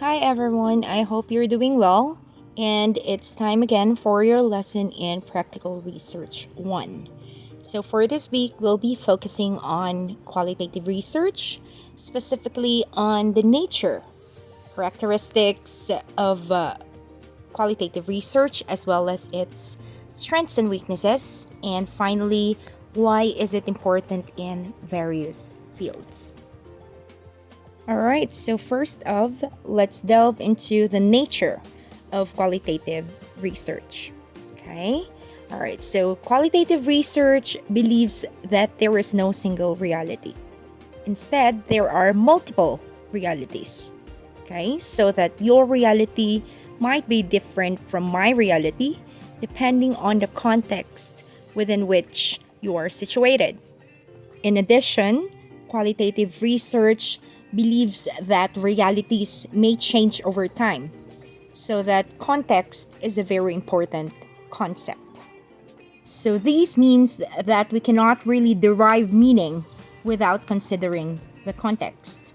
Hi everyone, I hope you're doing well. And it's time again for your lesson in Practical Research 1. So, for this week, we'll be focusing on qualitative research, specifically on the nature, characteristics of qualitative research, as well as its strengths and weaknesses, and finally, why is it important in various fields. Alright, so first off, let's delve into the nature of qualitative research. Okay? Alright, so qualitative research believes that there is no single reality. Instead, there are multiple realities. Okay? So that your reality might be different from my reality depending on the context within which you are situated. In addition, qualitative research believes that realities may change over time, so that context is a very important concept. So this means that we cannot really derive meaning without considering the context.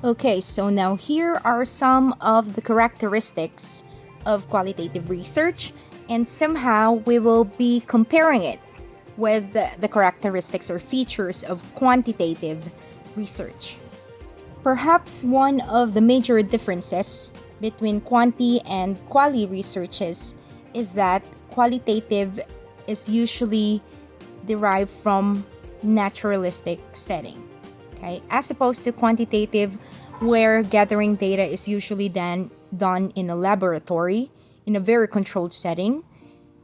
Okay, so now here are some of the characteristics of qualitative research, and somehow we will be comparing it with the characteristics or features of quantitative research. Perhaps one of the major differences between quanti and quali researches is that qualitative is usually derived from naturalistic setting, okay, as opposed to quantitative where gathering data is usually done in a laboratory in a very controlled setting.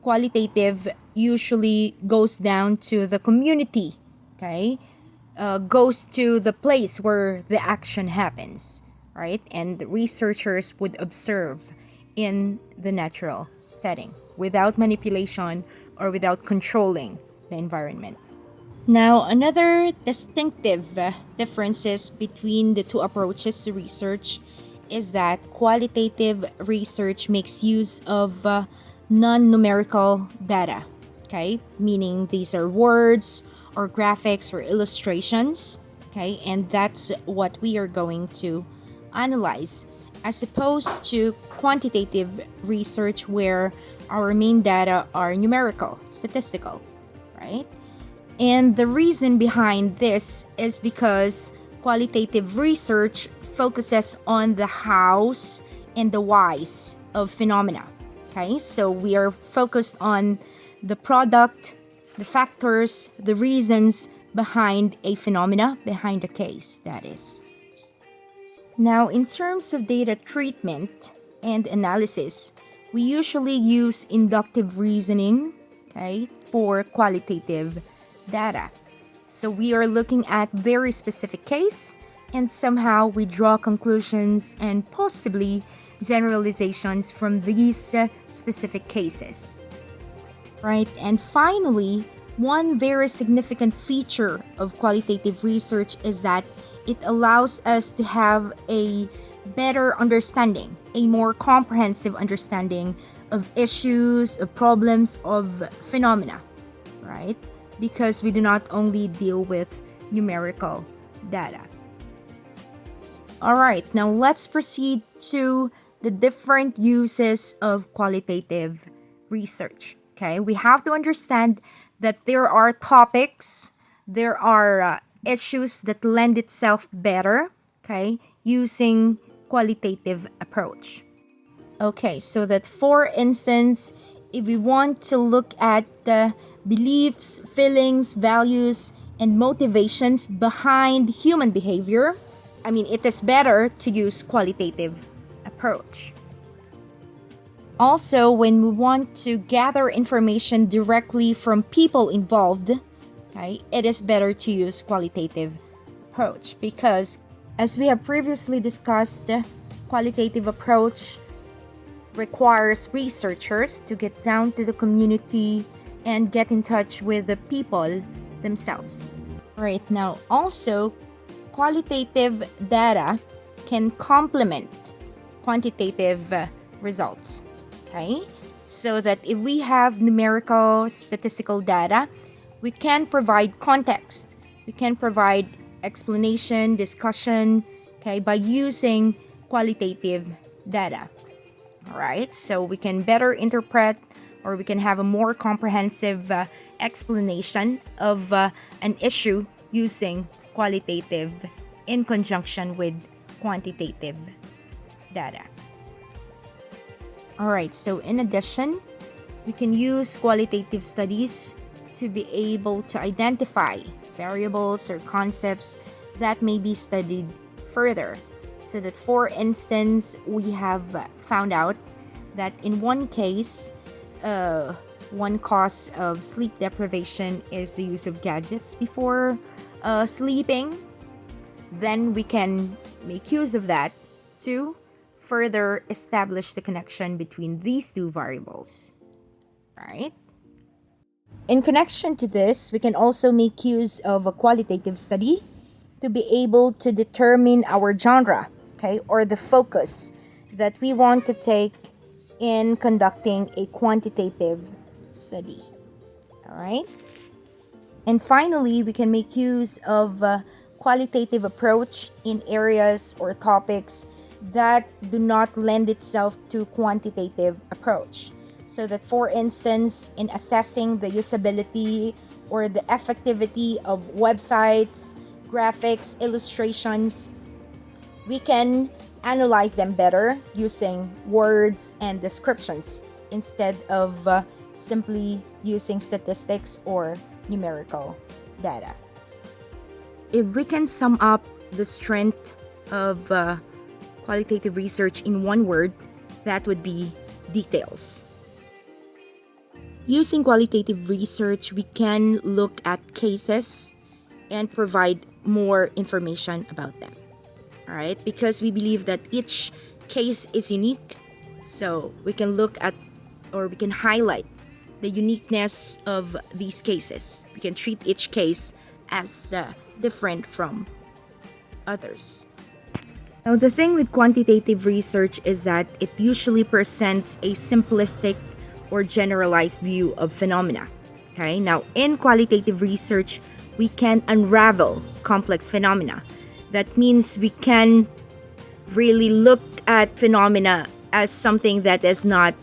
Qualitative usually goes down to the community, okay, goes to the place where the action happens, right? And the researchers would observe in the natural setting without manipulation or without controlling the environment. Now, another distinctive differences between the two approaches to research is that qualitative research makes use of non-numerical data, okay? Meaning these are words or graphics or illustrations, okay? And that's what we are going to analyze as opposed to quantitative research where our main data are numerical, statistical, right? And the reason behind this is because qualitative research focuses on the hows and the whys of phenomena. Okay, so we are focused on the product, the factors, the reasons behind a phenomena, behind a case, that is. Now, in terms of data treatment and analysis, we usually use inductive reasoning, okay, for qualitative data. So we are looking at very specific case and somehow we draw conclusions and possibly generalizations from these specific cases. Right? And finally, one very significant feature of qualitative research is that it allows us to have a better understanding, a more comprehensive understanding of issues, of problems, of phenomena, right? Because we do not only deal with numerical data. All right, now let's proceed to the different uses of qualitative research. Okay, we have to understand that there are topics, there are issues that lend itself better, okay, using qualitative approach. Okay, so that for instance, if we want to look at the beliefs, feelings, values, and motivations behind human behavior, it is better to use qualitative approach. Also, when we want to gather information directly from people involved, okay, it is better to use qualitative approach because as we have previously discussed, qualitative approach requires researchers to get down to the community and get in touch with the people themselves. Right now, also, qualitative data can complement quantitative results. Okay? So that if we have numerical statistical data, we can provide context, we can provide explanation, discussion, okay, by using qualitative data. All right, so we can better interpret, or we can have a more comprehensive explanation of an issue using qualitative in conjunction with quantitative data. All right, so in addition, we can use qualitative studies to be able to identify variables or concepts that may be studied further. So that, for instance, we have found out that in one case, one cause of sleep deprivation is the use of gadgets before sleeping. Then we can make use of that to further establish the connection between these two variables, right? In connection to this, we can also make use of a qualitative study to be able to determine our genre, okay, or the focus that we want to take in conducting a quantitative study. All right? And finally, we can make use of a qualitative approach in areas or topics that do not lend itself to quantitative approach. So that, for instance, in assessing the usability or the effectivity of websites, graphics, illustrations, we can analyze them better using words and descriptions instead of simply using statistics or numerical data. If we can sum up the strength of qualitative research in one word, that would be details. Using qualitative research, we can look at cases and provide more information about them. All right, because we believe that each case is unique, so we can look at, or we can highlight the uniqueness of these cases. We can treat each case as different from others. Now, the thing with quantitative research is that it usually presents a simplistic or generalized view of phenomena. Okay, now in qualitative research, we can unravel complex phenomena. That means we can really look at phenomena as something that is not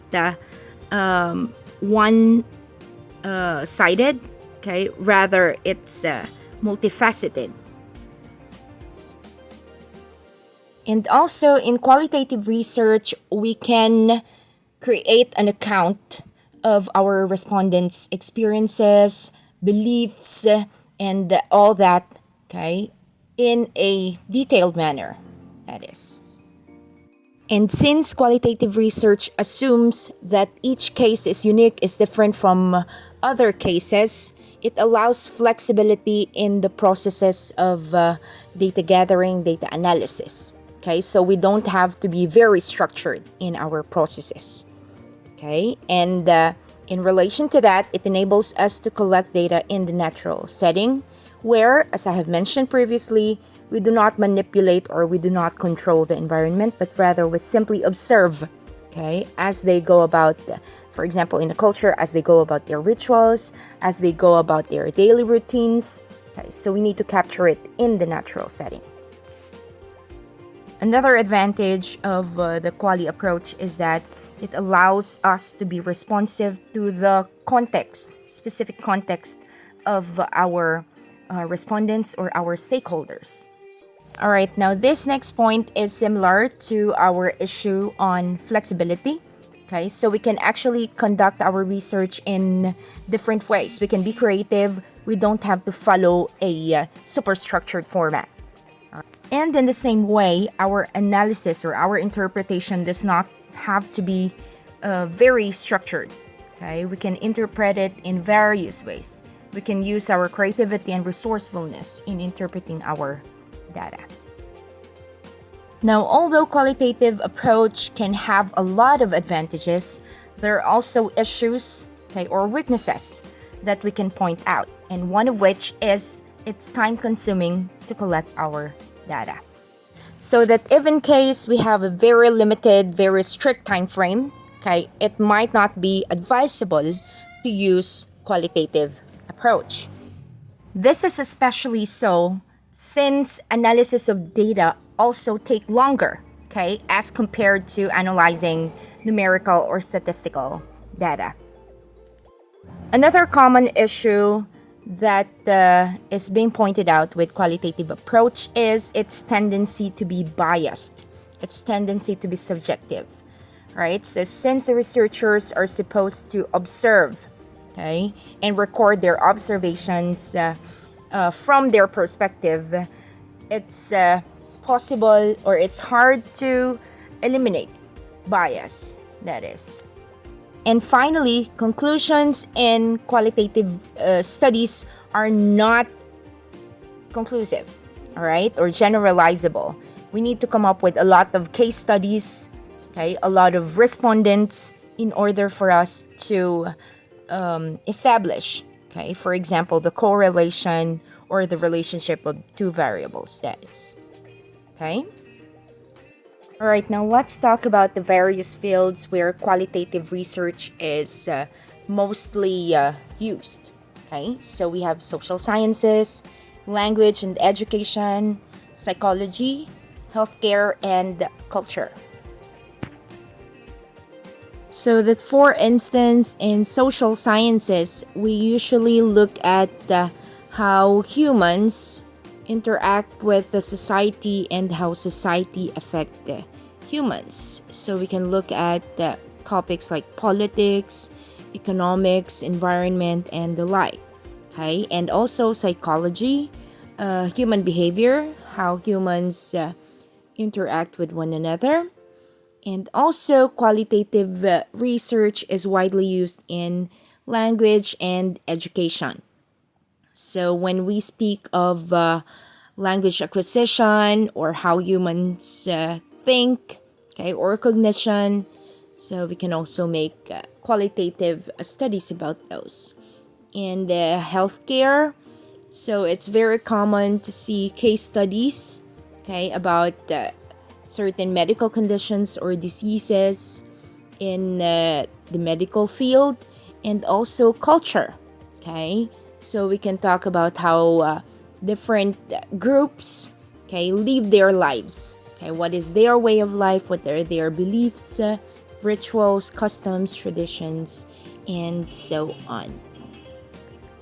one-sided, okay? Rather, it's multifaceted. And also, in qualitative research, we can create an account of our respondents' experiences, beliefs, and all that, okay, in a detailed manner, that is. And since qualitative research assumes that each case is unique, is different from other cases, it allows flexibility in the processes of data gathering, data analysis. Okay, so we don't have to be very structured in our processes. Okay, and in relation to that, it enables us to collect data in the natural setting, where, as I have mentioned previously, we do not manipulate or we do not control the environment, but rather we simply observe, okay, as they go about, for example, in a culture, as they go about their rituals, as they go about their daily routines. Okay, so we need to capture it in the natural setting. Another advantage of the quali approach is that it allows us to be responsive to the context, specific context of our respondents or our stakeholders. All right, now this next point is similar to our issue on flexibility. Okay, so we can actually conduct our research in different ways. We can be creative. We don't have to follow a super structured format. And in the same way, our analysis or our interpretation does not have to be very structured. Okay, we can interpret it in various ways. We can use our creativity and resourcefulness in interpreting our data. Now, although qualitative approach can have a lot of advantages, there are also issues, okay, or weaknesses that we can point out, and one of which is it's time-consuming to collect our data. So that if in case we have a very limited, very strict time frame, okay, it might not be advisable to use qualitative approach. This is especially so since analysis of data also take longer, okay, as compared to analyzing numerical or statistical data. Another common issue that is being pointed out with qualitative approach is its tendency to be biased, its tendency to be subjective, right? So since the researchers are supposed to observe, okay, and record their observations from their perspective, it's possible, or it's hard to eliminate bias, that is. And finally, conclusions in qualitative studies are not conclusive, all right, or generalizable. We need to come up with a lot of case studies, okay, a lot of respondents in order for us to establish, okay, for example, the correlation or the relationship of two variables, that is. Okay? All right, now let's talk about the various fields where qualitative research is mostly used. Okay, so we have social sciences, language and education, psychology, healthcare, and culture. So that, for instance, in social sciences, we usually look at how humans interact with the society and how society affect the humans. So we can look at topics like politics, economics, environment, and the like. Okay, and also psychology, human behavior, how humans interact with one another. And also, qualitative research is widely used in language and education. So, when we speak of language acquisition or how humans think, okay, or cognition, so we can also make qualitative studies about those. And healthcare, so it's very common to see case studies, okay, about certain medical conditions or diseases in the medical field. And also culture, okay, so we can talk about how different groups, okay, live their lives, okay, what is their way of life, what are their beliefs, rituals, customs, traditions, and so on.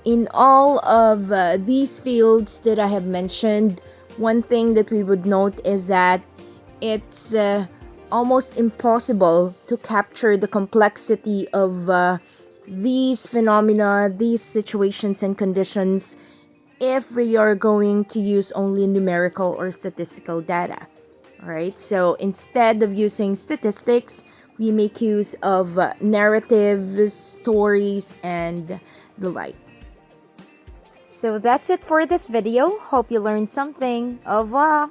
In all of these fields that I have mentioned, one thing that we would note is that it's almost impossible to capture the complexity of these phenomena, these situations and conditions, if we are going to use only numerical or statistical data. Alright, so instead of using statistics, we make use of narratives, stories, and the like. So that's it for this video. Hope you learned something. Au revoir!